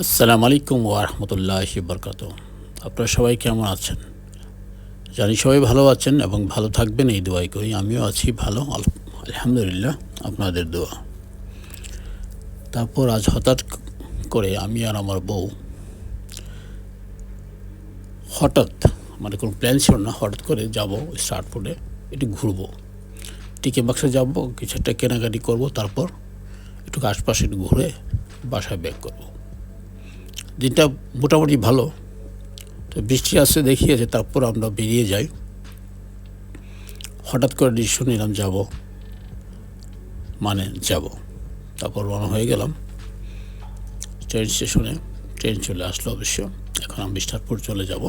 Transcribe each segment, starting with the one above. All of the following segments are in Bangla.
আসসালামু আলাইকুম ওয়া রাহমাতুল্লাহি ওয়া বারাকাতুহু। আপনারা সবাই কেমন আছেন? জানি সবাই ভালো আছেন এবং ভালো থাকবেন এই দোয়াই করি। আমিও আছি ভালো আলহামদুলিল্লাহ আপনাদের দোয়া। তারপর আজ হঠাৎ করে আমি আর আমার বউ হঠাৎ মানে কোনো প্ল্যান ছিল না, হঠাৎ করে যাব স্টার্টফুডে একটু ঘুরবো, টিকে বাক্সে যাব, কিছু একটা কেনাকাটি করবো, তারপর একটু আশপাশে একটু ঘুরে বাসায় ব্যাক করব। দিনটা মোটামুটি ভালো, তো বৃষ্টি আসছে দেখিয়েছে, তারপর আমরা বেরিয়ে যাই। হঠাৎ করে ডিসিশন নিলাম যাব, যাব। তারপর রওনা হয়ে গেলাম ট্রেন স্টেশনে। ট্রেন চলে আসলো অবশ্য। এখন আমি স্টার্টফুড চলে যাব,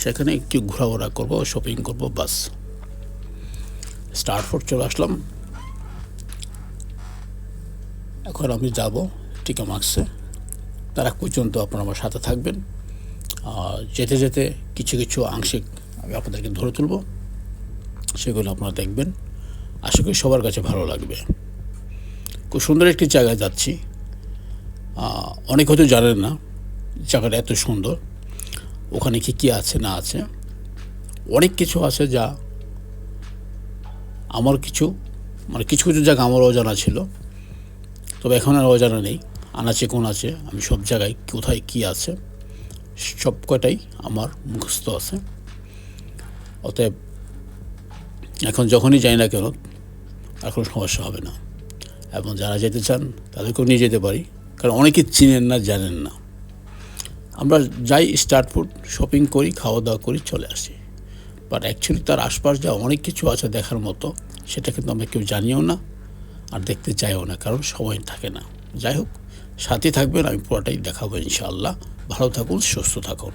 সেখানে একটু ঘোরাঘোরা করব, শপিং করব, বাস। স্টার্টফুড চলে আসলাম। এখন আমি যাব টিকা মার্কসে। তার আগ পর্যন্ত আপনারা আমার সাথে থাকবেন। যেতে যেতে কিছু কিছু আংশিক আমি আপনাদেরকে ধরে তুলব, সেগুলো আপনারা দেখবেন। আশা করি সবার কাছে ভালো লাগবে। খুব সুন্দর একটি জায়গায় যাচ্ছি। অনেক হয়তো জানেন না জায়গাটা এত সুন্দর। ওখানে কী আছে না আছে, অনেক কিছু আছে যা আমার কিছু কিছু জায়গা আমার অজানা ছিল, তবে এখন আর অজানা নেই। আনাচে কোন আছে, আমি সব জায়গায় কোথায় কী আছে সব কয়টাই আমার মুখস্থ আছে। অতএব এখন যখনই যাই না কেন আর কোনো সমস্যা হবে না। এবং যারা যেতে চান তাদেরকেও নিয়ে যেতে পারি, কারণ অনেকে চিনেন না, জানেন না। আমরা যাই স্টার্টফুড, শপিং করি, খাওয়া দাওয়া করি, চলে আসি। বাট অ্যাকচুয়ালি তার আশপাশ যা অনেক কিছু আছে দেখার মতো, সেটা কিন্তু আমরা কেউ জানিও না আর দেখতে চাইও না, কারণ সময় থাকে না। যাই হোক, সাথে থাকবেন, আমি পুরোটাই দেখাবো ইনশাআল্লাহ। ভালো থাকুন, সুস্থ থাকুন।